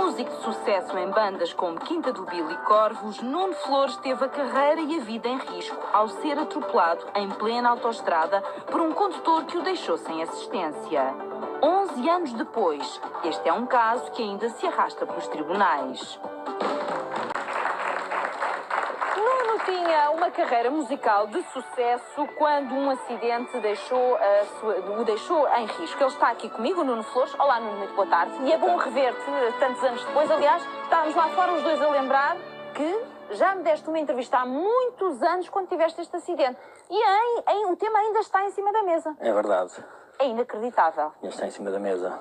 Músico de sucesso em bandas como Quinta do Bill e Corvos, Nuno Flores teve a carreira e a vida em risco ao ser atropelado em plena autoestrada por um condutor que o deixou sem assistência. 11 anos depois, este é um caso que ainda se arrasta pelos tribunais. Nuno tinha uma carreira musical de sucesso quando um acidente o deixou em risco. Ele está aqui comigo, o Nuno Flores. Olá, Nuno, muito boa tarde. E é bom rever-te tantos anos depois. Aliás, estávamos lá fora os dois a lembrar que já me deste uma entrevista há muitos anos quando tiveste este acidente. E o tema ainda está em cima da mesa. É verdade. É inacreditável. Ainda está em cima da mesa.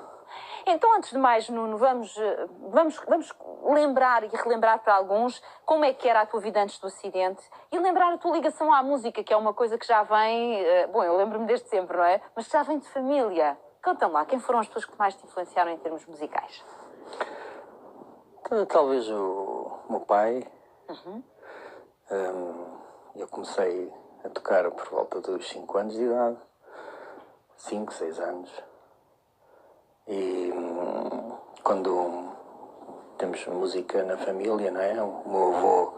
Então, antes de mais, Nuno, vamos lembrar e relembrar para alguns como é que era a tua vida antes do acidente e lembrar a tua ligação à música, que é uma coisa que já vem... Bom, eu lembro-me desde sempre, não é? Mas que já vem de família. Conta-me lá, quem foram as pessoas que mais te influenciaram em termos musicais? Talvez o meu pai. Eu comecei a tocar por volta dos 5 anos de idade. 5, 6 anos. E quando temos música na família, não é? O meu avô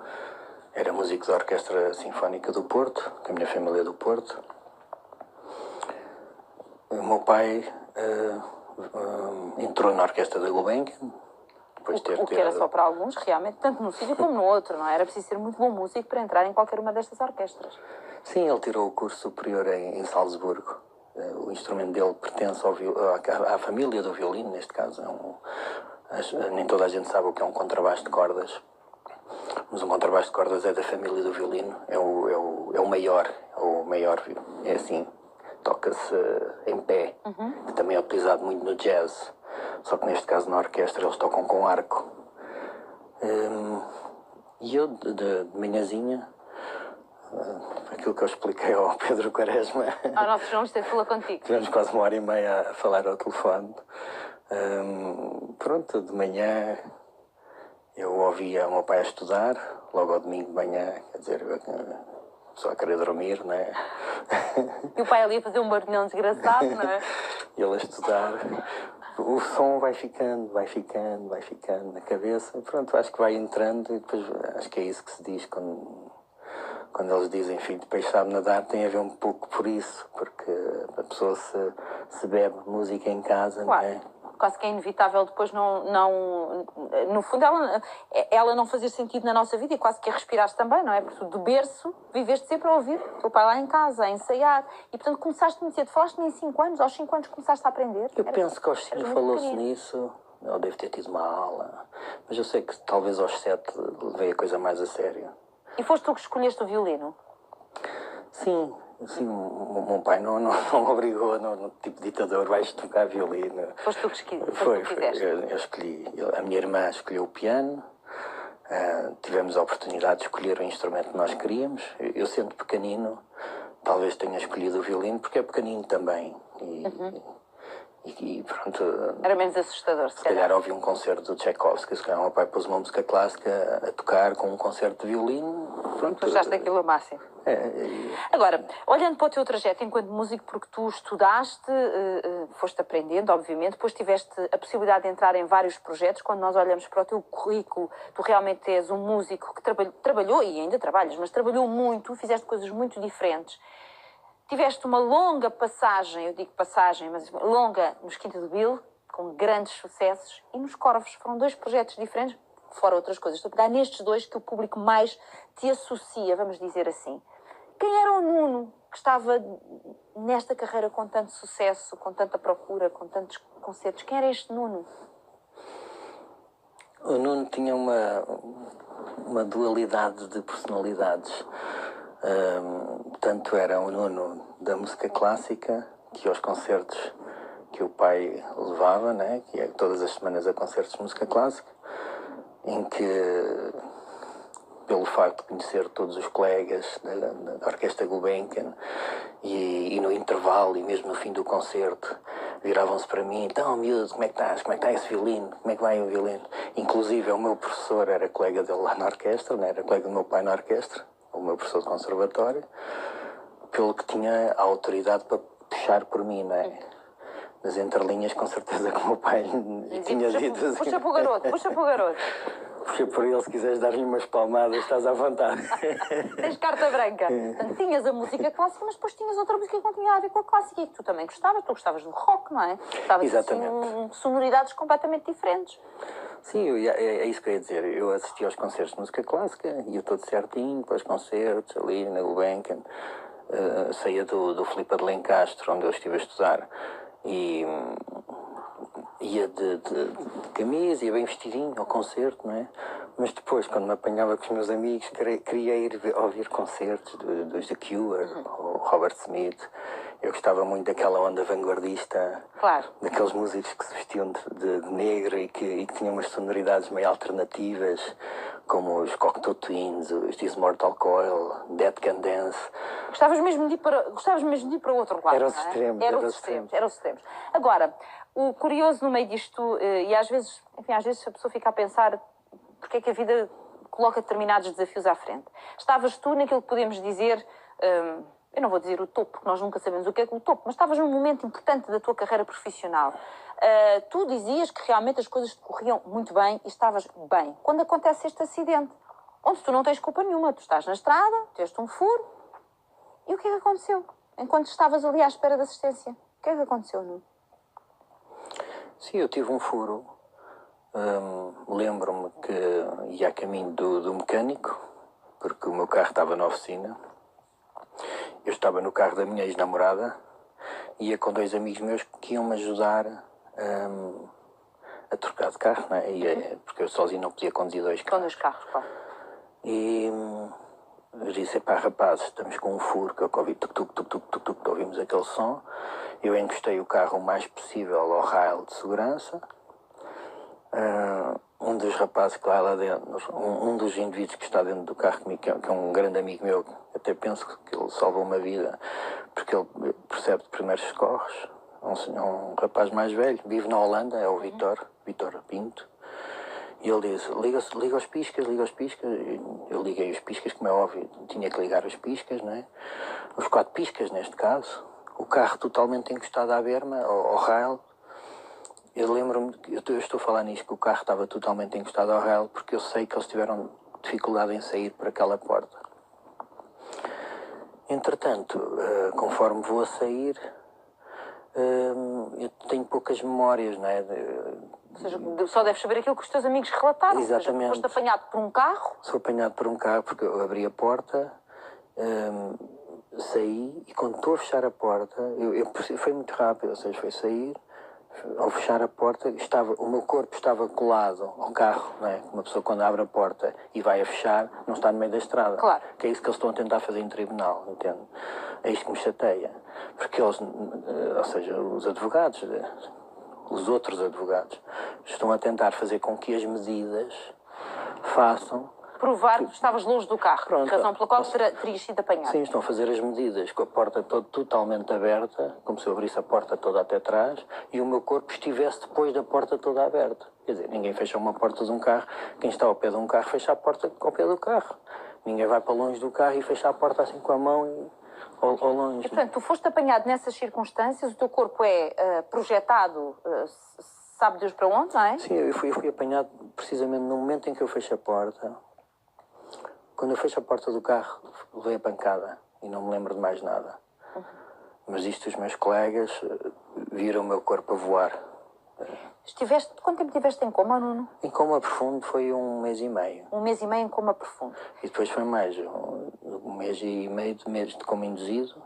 era músico da Orquestra Sinfónica do Porto, que a minha família é do Porto. O meu pai entrou na Orquestra da Gulbenkian. O que era só para alguns, realmente, tanto num sítio como no outro, não é? Era preciso ser muito bom músico para entrar em qualquer uma destas orquestras. Sim, ele tirou o curso superior em Salzburgo. O instrumento dele pertence à família do violino, neste caso. Nem toda a gente sabe o que é um contrabaixo de cordas. Mas um contrabaixo de cordas é da família do violino. É o maior. É assim, toca-se em pé. Que também é utilizado muito no jazz. Só que neste caso na orquestra eles tocam com arco. E eu, de manhãzinha, aquilo que eu expliquei ao Pedro Quaresma. Nós vamos ter que falar contigo. Tivemos quase 1h30 a falar ao telefone. Pronto, de manhã eu ouvia o meu pai a estudar, logo ao domingo de manhã, quer dizer, só a querer dormir, não é? E o pai ali a fazer um barulhão desgraçado, não é? Ele a estudar. O som vai ficando na cabeça. Pronto, acho que vai entrando e depois acho que é isso que se diz quando eles dizem filho de peixe sabe nadar, tem a ver um pouco por isso, porque a pessoa se bebe música em casa, claro. Não é? Quase que é inevitável depois no fundo ela não fazer sentido na nossa vida e quase que a respirares também, não é? Porque tu de berço viveste sempre a ouvir o teu pai lá em casa, a ensaiar e portanto começaste muito cedo, falaste-me em 5 anos, aos 5 anos começaste a aprender? Eu penso que aos 5 falou-se nisso, eu devo ter tido uma aula, mas eu sei que talvez aos 7 levei a coisa mais a sério. E foste tu que escolheste o violino? Sim, o meu pai não obrigou, no tipo ditador, vais tocar violino. Foste tu que escolheste? Foi. Eu escolhi, a minha irmã escolheu o piano, tivemos a oportunidade de escolher o instrumento que nós queríamos. Eu sendo pequenino, talvez tenha escolhido o violino, porque é pequenino também. E pronto. Era menos assustador, se calhar ouvi um concerto do Tchaikovsky, se calhar o meu pai pôs uma música clássica a tocar com um concerto de violino. Pronto. Puxaste aquilo ao máximo. Agora, olhando para o teu trajeto enquanto músico, porque tu estudaste, foste aprendendo, obviamente, depois tiveste a possibilidade de entrar em vários projetos. Quando nós olhamos para o teu currículo, tu realmente és um músico que trabalhou, e ainda trabalhas, mas trabalhou muito, fizeste coisas muito diferentes. Tiveste uma longa passagem, eu digo passagem, mas longa nos Quinta do Bill, com grandes sucessos, e nos Corvos. Foram 2 projetos diferentes, fora outras coisas. Estou a pegar nestes 2 que o público mais te associa, vamos dizer assim. Quem era o Nuno que estava nesta carreira com tanto sucesso, com tanta procura, com tantos concertos? Quem era este Nuno? O Nuno tinha uma dualidade de personalidades. Tanto era o Nuno da música clássica, que aos concertos que o pai levava, né? Que é todas as semanas a concertos de música clássica, em que, pelo facto de conhecer todos os colegas da Orquestra Gulbenkian, e no intervalo e mesmo no fim do concerto, viravam-se para mim, então, miúdo, como é que estás? Como é que está esse violino? Como é que vai o violino? Inclusive, o meu professor era colega dele lá na orquestra, né? Era colega do meu pai na orquestra, o meu professor de conservatório, pelo que tinha a autoridade para puxar por mim, não é? nas entrelinhas, com certeza que o meu pai tinha dito assim. Puxa para o garoto, puxa para o garoto. Puxa por ele, se quiseres dar-lhe umas palmadas, estás à vontade. Tens carta branca. Portanto, tinhas a música clássica, mas depois tinhas outra música que não tinha a ver com a clássica e que tu também gostavas. Tu gostavas do rock, não é? Gostavas Exatamente. de sonoridades completamente diferentes. Sim, é isso que eu ia dizer. Eu assisti aos concertos de música clássica, ia todo certinho para os concertos, ali na Gulbenkian. Saía do Filipe de Lencastre, onde eu estive a estudar, e ia de camisa, ia bem vestidinho ao concerto, não é? Mas depois, quando me apanhava com os meus amigos, queria ir ouvir concertos dos The Cure, ou Robert Smith. Eu gostava muito daquela onda vanguardista, claro, daqueles músicos que se vestiam de negro e que tinham umas sonoridades meio alternativas, como os Cocteau Twins, os This Mortal Coil, Dead Can Dance. Gostavas mesmo de ir para o outro lado. Era os extremos. Era os extremos. Agora, o curioso no meio disto, e às vezes a pessoa fica a pensar porque é que a vida coloca determinados desafios à frente. Estavas tu naquilo que podemos dizer, eu não vou dizer o topo, porque nós nunca sabemos o que é o topo, mas estavas num momento importante da tua carreira profissional. Tu dizias que realmente as coisas te corriam muito bem e estavas bem. Quando acontece este acidente, onde tu não tens culpa nenhuma, tu estás na estrada, tiveste um furo, e o que é que aconteceu? Enquanto estavas ali à espera de assistência, o que é que aconteceu, Nuno? Sim, eu tive um furo. Lembro-me que ia a caminho do mecânico, porque o meu carro estava na oficina. Eu estava no carro da minha ex-namorada, ia com 2 amigos meus que iam-me ajudar a trocar de carro, não é? Porque eu sozinho não podia conduzir 2 carros. Com 2 carros, claro. E eu disse, pá, rapazes, estamos com um furo, que eu ouvi tuc-tuc, ouvimos aquele som. Eu encostei o carro o mais possível ao rail de segurança. Um dos rapazes que lá dentro, um dos indivíduos que está dentro do carro comigo, que é um grande amigo meu, até penso que ele salvou uma vida, porque ele percebe de primeiros socorros. É um rapaz mais velho, vive na Holanda, é o Vitor Pinto. E ele disse, liga os piscas. Eu liguei os piscas, como é óbvio, tinha que ligar os piscas, não é? Os 4 piscas, neste caso. O carro totalmente encostado à berma, ao rail. Eu lembro-me, eu estou a falar nisto, que o carro estava totalmente encostado ao rail, porque eu sei que eles tiveram dificuldade em sair por aquela porta. Entretanto, conforme vou a sair, eu tenho poucas memórias, não é? Ou seja, só deves saber aquilo que os teus amigos relataram. Exatamente. Ou seja, foste apanhado por um carro. Sou apanhado por um carro porque eu abri a porta, saí e quando estou a fechar a porta, foi muito rápido, ou seja, foi sair. Ao fechar a porta, o meu corpo estava colado ao carro, não é? Uma pessoa quando abre a porta e vai a fechar, não está no meio da estrada. Claro. Que é isso que eles estão a tentar fazer em tribunal, entende? É isto que me chateia. Porque eles, ou seja, os advogados, os outros advogados, estão a tentar fazer com que as medidas façam... Provar que estavas longe do carro, Pronto, razão pela qual terias sido apanhado. Sim, estão a fazer as medidas com a porta totalmente aberta, como se eu abrisse a porta toda até atrás e o meu corpo estivesse depois da porta toda aberta. Quer dizer, ninguém fecha uma porta de um carro, quem está ao pé de um carro fecha a porta ao pé do carro. Ninguém vai para longe do carro e fecha a porta assim com a mão ao longe. E, portanto, tu foste apanhado nessas circunstâncias, o teu corpo é projetado, sabe Deus para onde, não é? Sim, eu fui apanhado precisamente no momento em que eu fecho a porta. Quando eu fecho a porta do carro, levei a pancada e não me lembro de mais nada. Mas isto os meus colegas viram o meu corpo a voar. Quanto tempo estiveste em coma, Nuno? Em coma profundo foi 1 mês e meio. 1 mês e meio em coma profundo. E depois foi mais 1 mês e meio de coma induzido.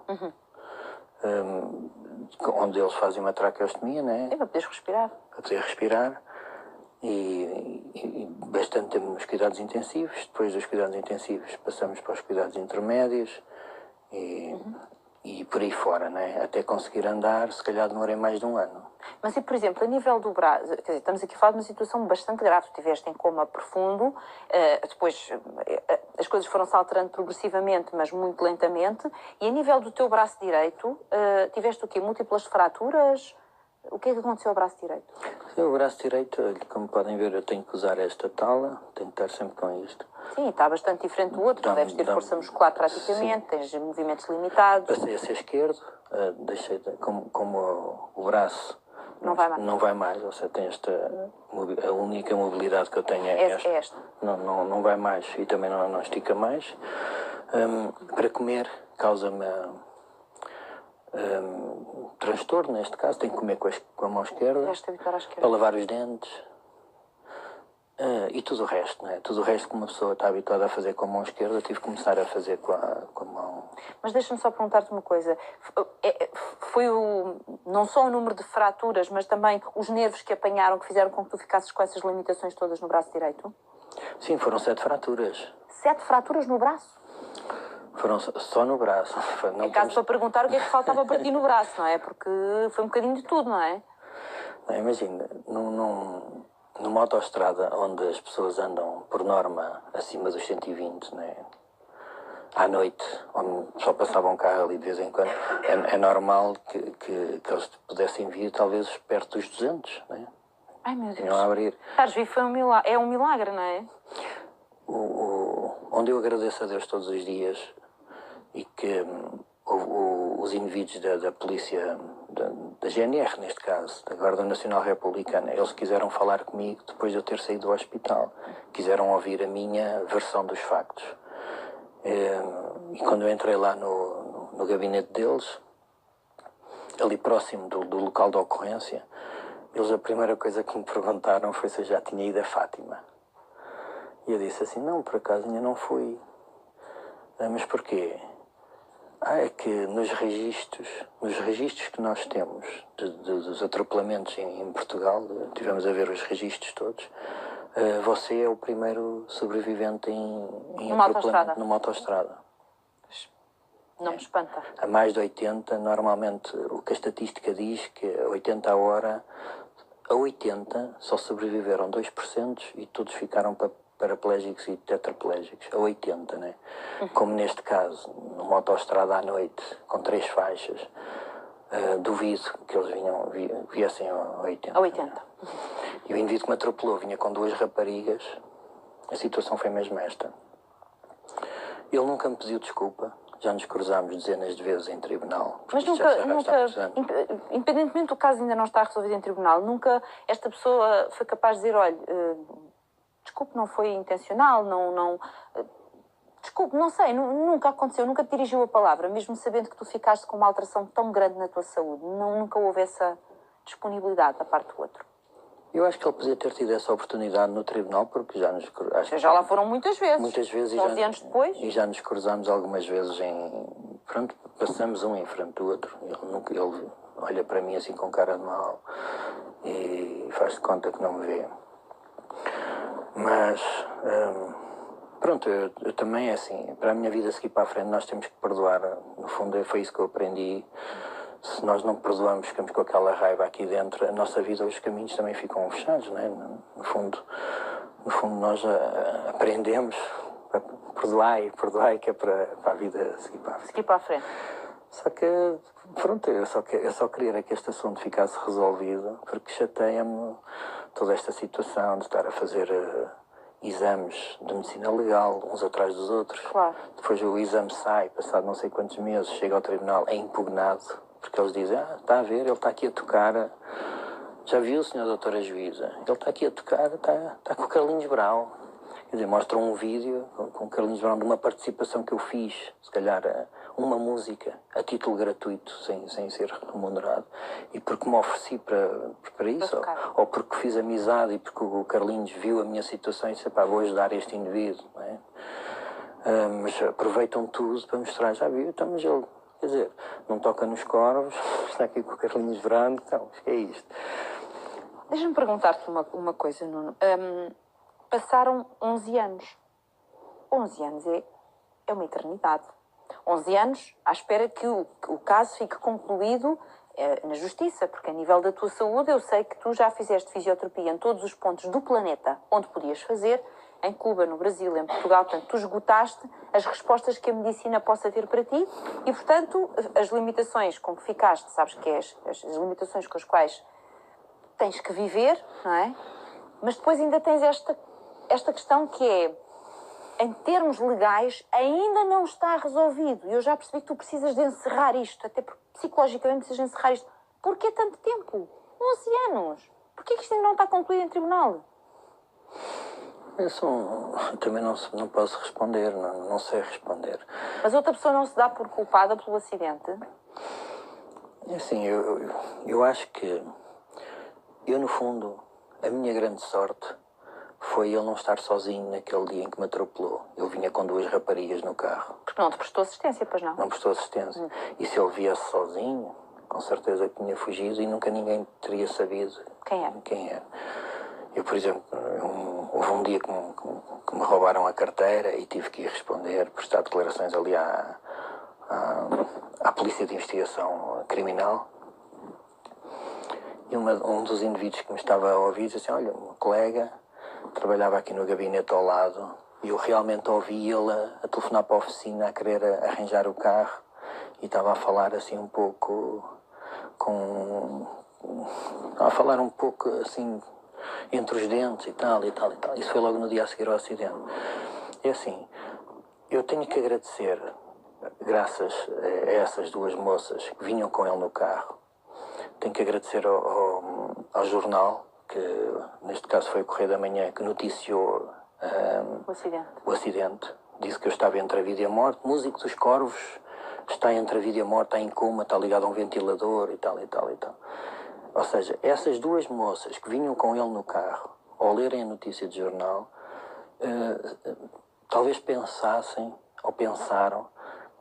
Onde eles fazem uma traqueostomia, né? É para poderes respirar. Para poder respirar. E bastante tempo nos cuidados intensivos. Depois dos cuidados intensivos passamos para os cuidados intermédios e por aí fora, né? Até conseguir andar, se calhar demorei mais de 1 ano. Mas e, por exemplo, a nível do braço, quer dizer, estamos aqui a falar de uma situação bastante grave. Tu estiveste em coma profundo, depois as coisas foram-se alterando progressivamente, mas muito lentamente. E a nível do teu braço direito, tiveste o quê? Múltiplas fraturas? O que é que aconteceu ao braço direito? Sim, o braço direito, como podem ver, eu tenho que usar esta tala, tenho que estar sempre com isto. Sim, está bastante diferente do outro, não deves ter força muscular praticamente, tens movimentos limitados. Passei a ser esquerdo, deixei como o braço Não vai mais. Não vai mais, ou seja, tem a única mobilidade que eu tenho é esta. É esta. Não vai mais e também não estica mais. Para comer causa-me transtorno, neste caso, tenho que comer com a mão esquerda. Vais-te habituar à esquerda. Para lavar os dentes. E tudo o resto, não é? Tudo o resto que uma pessoa está habituada a fazer com a mão esquerda, tive que começar a fazer com a mão. Mas deixa-me só perguntar-te uma coisa. Foi não só o número de fraturas, mas também os nervos que apanharam que fizeram com que tu ficasses com essas limitações todas no braço direito? Sim, foram 7 fraturas. 7 fraturas no braço? Foram só no braço. Não É caso para perguntar o que é que faltava para ti no braço, não é? Porque foi um bocadinho de tudo, não é? Não, imagina, numa autoestrada onde as pessoas andam, por norma, acima dos 120, né? À noite, onde só passava um carro ali de vez em quando, é normal que eles pudessem vir talvez perto dos 200, né? Ai, meu Deus. Iam a abrir. Estares vivo foi um milagre. É um milagre, não é? Onde eu agradeço a Deus todos os dias e que os indivíduos da polícia, da GNR neste caso, da Guarda Nacional Republicana, eles quiseram falar comigo depois de eu ter saído do hospital. Quiseram ouvir a minha versão dos factos. E quando eu entrei lá no gabinete deles, ali próximo do local da ocorrência, eles a primeira coisa que me perguntaram foi se eu já tinha ido a Fátima. E eu disse assim, não, por acaso ainda não fui. Mas porquê? É que nos registros que nós temos dos atropelamentos em Portugal, tivemos a ver os registros todos, você é o primeiro sobrevivente em atropelamento numa autoestrada. Não me espanta. A mais de 80, normalmente, o que a estatística diz, que a 80 a hora, a 80 só sobreviveram 2% e todos ficaram paraplégicos e tetraplégicos, a 80, né? Como neste caso, numa autoestrada à noite, com 3 faixas, duvido que eles viessem a 80. A 80. E o indivíduo que me atropelou vinha com 2 raparigas, a situação foi mesmo esta. Ele nunca me pediu desculpa, já nos cruzámos dezenas de vezes em tribunal. Mas nunca, independentemente do caso ainda não estar resolvido em tribunal, nunca esta pessoa foi capaz de dizer, olha, desculpe, não foi intencional, desculpe, não sei, nunca aconteceu, nunca te dirigiu a palavra, mesmo sabendo que tu ficaste com uma alteração tão grande na tua saúde. Nunca houve essa disponibilidade da parte do outro. Eu acho que ele podia ter tido essa oportunidade no tribunal, porque já nos... Já lá foram muitas vezes. Muitas vezes. 11 anos depois. E já nos cruzámos algumas vezes Pronto, passamos um em frente do outro. Ele olha para mim assim com cara de mal e faz de conta que não me vê. Mas... pronto, eu também é assim, para a minha vida seguir para a frente nós temos que perdoar, no fundo foi isso que eu aprendi. Se nós não perdoamos, ficamos com aquela raiva aqui dentro, a nossa vida, os caminhos também ficam fechados, não é? No fundo nós aprendemos a perdoar, que é para a vida seguir para a frente. Seguir para a frente. Só que, pronto, eu só queria que este assunto ficasse resolvido, porque chateia-me toda esta situação de estar a fazer... exames de medicina legal, uns atrás dos outros. Claro. Depois o exame sai, passado não sei quantos meses, chega ao tribunal, é impugnado, porque eles dizem, está a ver, ele está aqui a tocar, já viu, senhora doutora juíza, ele está aqui a tocar, está com o Carlinhos Brau. Quer dizer, mostram um vídeo com o Carlinhos Brau de uma participação que eu fiz, se calhar uma música, a título gratuito, sem ser remunerado, e porque me ofereci para isso, ou porque fiz amizade e porque o Carlinhos viu a minha situação e disse, vou ajudar este indivíduo, não é? Mas aproveitam tudo para mostrar, já viu, então, mas ele, quer dizer, não toca nos corvos, está aqui com o Carlinhos Brau, então, o que é isto? Deixa-me perguntar-te uma coisa, Nuno. Passaram 11 anos. 11 anos é uma eternidade. 11 anos à espera que o caso fique concluído na justiça, porque a nível da tua saúde eu sei que tu já fizeste fisioterapia em todos os pontos do planeta onde podias fazer, em Cuba, no Brasil, em Portugal, portanto tu esgotaste as respostas que a medicina possa ter para ti e, portanto, as limitações com que ficaste, sabes que é as limitações com as quais tens que viver, não é? Mas depois ainda tens esta questão que é, em termos legais, ainda não está resolvido. E eu já percebi que tu precisas de encerrar isto, até porque psicologicamente precisas de encerrar isto. Porquê tanto tempo? 11 anos! Porquê que isto ainda não está concluído em tribunal? Eu também não posso responder, não sei responder. Mas outra pessoa não se dá por culpada pelo acidente? É assim, eu acho que no fundo, a minha grande sorte foi ele não estar sozinho naquele dia em que me atropelou. Eu vinha com 2 raparigas no carro. Porque não te prestou assistência, pois não? Não prestou assistência. E se ele viesse sozinho, com certeza que tinha fugido e nunca ninguém teria sabido quem era. Eu, por exemplo, houve um dia que me roubaram a carteira e tive que ir responder, prestar declarações ali à Polícia de Investigação Criminal. E um dos indivíduos que me estava a ouvir disse assim, olha, uma colega trabalhava aqui no gabinete ao lado e eu realmente ouvi ele a telefonar para a oficina a querer arranjar o carro e estava a falar assim um pouco assim entre os dentes e tal. Isso foi logo no dia a seguir ao acidente. É assim, eu tenho que agradecer, graças a essas 2 moças que vinham com ele no carro, tenho que agradecer ao jornal, que neste caso foi o Correio da Manhã, que noticiou o acidente. Disse que eu estava entre a vida e a morte. Músico dos Corvos está entre a vida e a morte, está em coma, está ligado a um ventilador e tal. Ou seja, essas 2 moças que vinham com ele no carro, ao lerem a notícia de jornal, talvez pensassem ou pensaram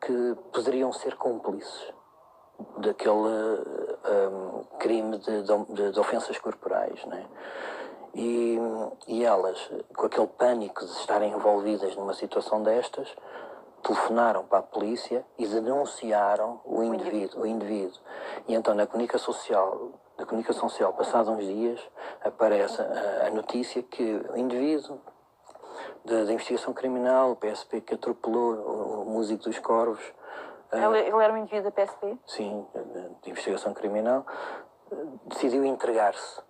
que poderiam ser cúmplices daquele crime de ofensas corporais, né? E elas, com aquele pânico de estarem envolvidas numa situação destas, telefonaram para a polícia e denunciaram o indivíduo. E então na comunicação social, passados uns dias, aparece a notícia que o indivíduo da investigação criminal, o PSP, que atropelou o músico dos Corvos. Ele era um indivíduo da PSP? Sim, de investigação criminal. Decidiu entregar-se.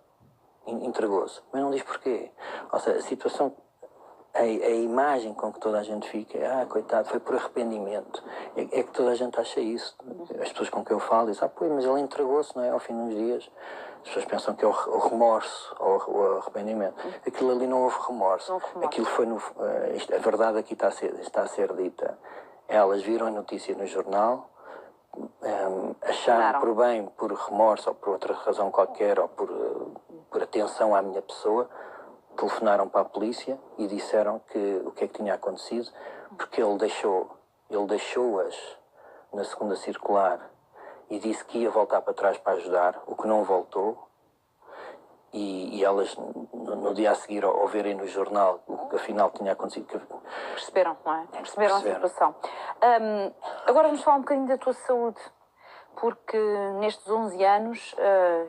Entregou-se. Mas não diz porquê. Ou seja, a situação, a imagem com que toda a gente fica, coitado, foi por arrependimento. É que toda a gente acha isso. As pessoas com quem eu falo dizem, pois, mas ele entregou-se, não é? Ao fim de uns dias. As pessoas pensam que é o remorso ou o arrependimento. Aquilo ali não houve remorso. Aquilo foi a verdade aqui está a ser dita. Elas viram a notícia no jornal, acharam por bem, por remorso ou por outra razão qualquer, ou por atenção à minha pessoa, telefonaram para a polícia e disseram o que é que tinha acontecido, porque ele deixou-as na segunda circular e disse que ia voltar para trás para ajudar, o que não voltou. E elas, no dia a seguir, ao verem no jornal o que afinal tinha acontecido... Perceberam, não é? Perceberam a situação. Agora vamos falar um bocadinho da tua saúde, porque nestes 11 anos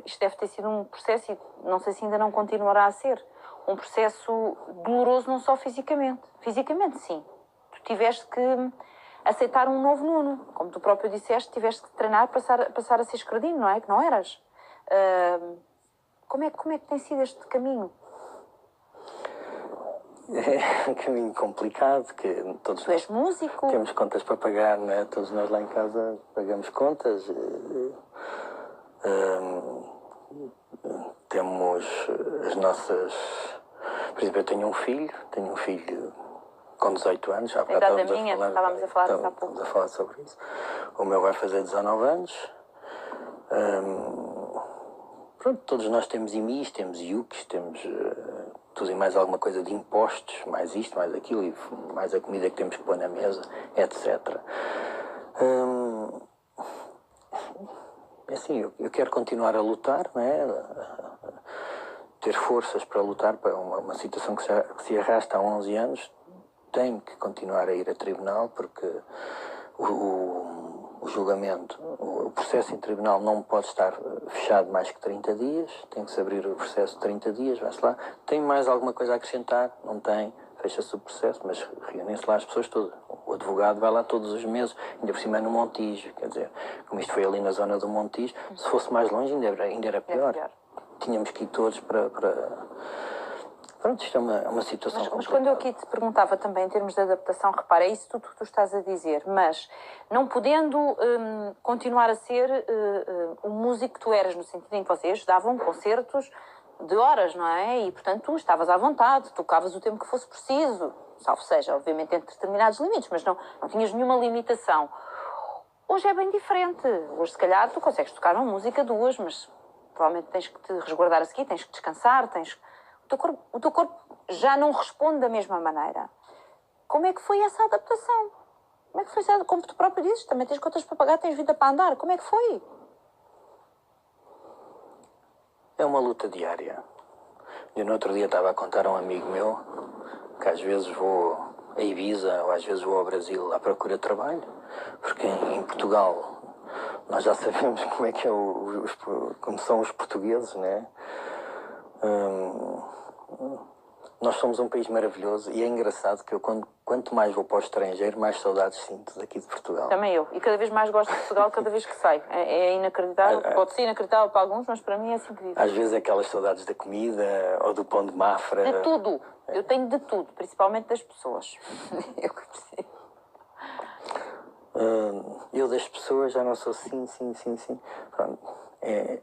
isto deve ter sido um processo, e não sei se ainda não continuará a ser, um processo doloroso não só fisicamente. Fisicamente, sim. Tu tiveste que aceitar um novo Nuno. Como tu próprio disseste, tiveste que treinar para passar a ser esquerdino, não é? Que não eras. Como é que tem sido este caminho? É um caminho complicado, que todos tu és músico? Temos contas para pagar, não é? Todos nós lá em casa pagamos contas. Temos as nossas... Por exemplo, eu tenho um filho com 18 anos. A idade da minha, estávamos a falar há pouco. Estamos a falar sobre isso. O meu vai fazer 19 anos. Pronto, todos nós temos IMIs, temos IUCs, temos tudo e mais alguma coisa de impostos, mais isto, mais aquilo, e mais a comida que temos que pôr na mesa, etc. Assim, eu quero continuar a lutar, não é? Ter forças para lutar para uma situação que se arrasta há 11 anos. Tenho que continuar a ir a tribunal, porque o julgamento, o processo em tribunal não pode estar fechado mais que 30 dias, tem que se abrir o processo de 30 dias, vai-se lá. Tem mais alguma coisa a acrescentar? Não tem, fecha-se o processo, mas reúnem-se lá as pessoas todas. O advogado vai lá todos os meses, ainda por cima é no Montijo, quer dizer, como isto foi ali na zona do Montijo, se fosse mais longe ainda era pior. Tínhamos que ir todos Pronto, isto é uma situação Mas quando eu aqui te perguntava também em termos de adaptação, repara, é isso tudo que tu estás a dizer, mas não podendo continuar a ser o músico que tu eras, no sentido em que vocês davam concertos de horas, não é? E, portanto, tu estavas à vontade, tocavas o tempo que fosse preciso, salvo seja, obviamente, entre determinados limites, mas não tinhas nenhuma limitação. Hoje é bem diferente. Hoje, se calhar, tu consegues tocar uma música, duas, mas provavelmente tens que te resguardar a seguir, tens que descansar, o teu corpo já não responde da mesma maneira. Como é que foi essa adaptação? Como é que foi essa? Como tu próprio dizes, também tens contas para pagar, tens vida para andar. Como é que foi? É uma luta diária. Eu no outro dia estava a contar a um amigo meu que às vezes vou a Ibiza ou às vezes vou ao Brasil à procura de trabalho, porque em Portugal nós já sabemos como é que é como são os portugueses, né? Nós somos um país maravilhoso e é engraçado que eu, quanto mais vou para o estrangeiro, mais saudades sinto daqui de Portugal. Também eu. E cada vez mais gosto de Portugal cada vez que saio. É inacreditável. Pode ser inacreditável para alguns, mas para mim é assim que vivo. Às vezes aquelas saudades da comida ou do pão de Mafra. De tudo. Eu tenho de tudo, principalmente das pessoas. Eu percebo. Eu das pessoas já não sou sim. Pronto.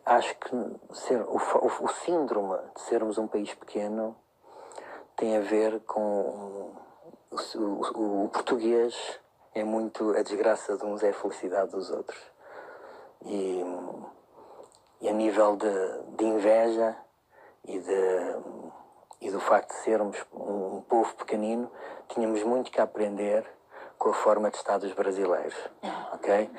Acho que o síndrome de sermos um país pequeno tem a ver com o português é muito a desgraça de uns é a felicidade dos outros. E a nível de inveja e do facto de sermos um povo pequenino, tínhamos muito que aprender com a forma de estar dos brasileiros, ok?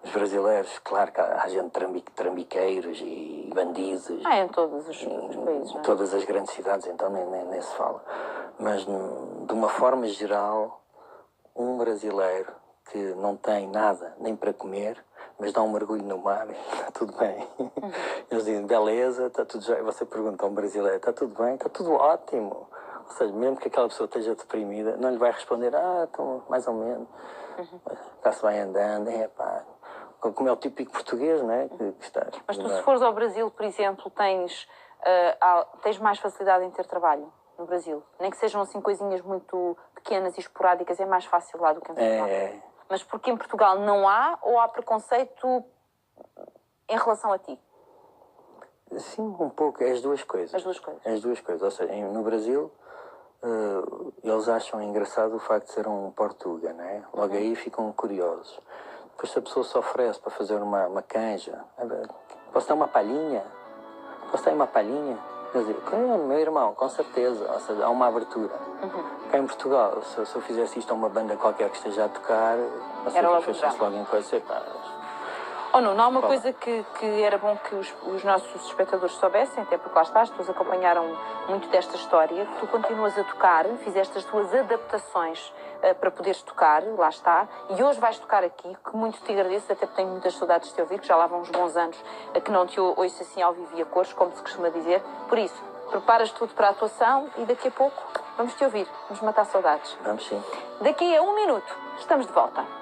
Os brasileiros, claro que há gente trambiqueiros e bandidos. Em todos os países, em todas as grandes cidades, então nem se fala. Mas, de uma forma geral, um brasileiro que não tem nada nem para comer, mas dá um mergulho no mar, está tudo bem. Eles dizem, beleza, está tudo bem. Você pergunta a um brasileiro, está tudo bem? Está tudo ótimo. Ou seja, mesmo que aquela pessoa esteja deprimida, não lhe vai responder, então, mais ou menos. Está-se bem andando, como é o típico português, não é? Que está, mas tu, se fores ao Brasil, por exemplo, tens mais facilidade em ter trabalho no Brasil. Nem que sejam assim coisinhas muito pequenas e esporádicas, é mais fácil lá do que em Portugal. Mas porque em Portugal não há ou há preconceito em relação a ti? Sim, um pouco. É as duas coisas. As duas coisas. As duas coisas. Ou seja, no Brasil, eles acham engraçado o facto de ser um portuga, não é? Logo aí ficam curiosos. Depois se a pessoa se oferece para fazer uma canja, posso dar uma palhinha? Posso dar uma palhinha? Quer dizer, meu irmão, com certeza. Ou seja, há uma abertura. Cá em Portugal, se eu fizesse isto a uma banda qualquer que esteja a tocar, fechasse logo em coisa. Nuno, há uma coisa que era bom que os nossos espectadores soubessem, até porque lá está, as pessoas acompanharam muito desta história, que tu continuas a tocar, fizeste as tuas adaptações para poderes tocar, lá está, e hoje vais tocar aqui, que muito te agradeço, até porque tenho muitas saudades de te ouvir, que já lá vão uns bons anos que não te ouço assim ao vivo e a cores, como se costuma dizer. Por isso, preparas tudo para a atuação e daqui a pouco vamos te ouvir, vamos matar saudades. Vamos sim. Daqui a 1 minuto estamos de volta.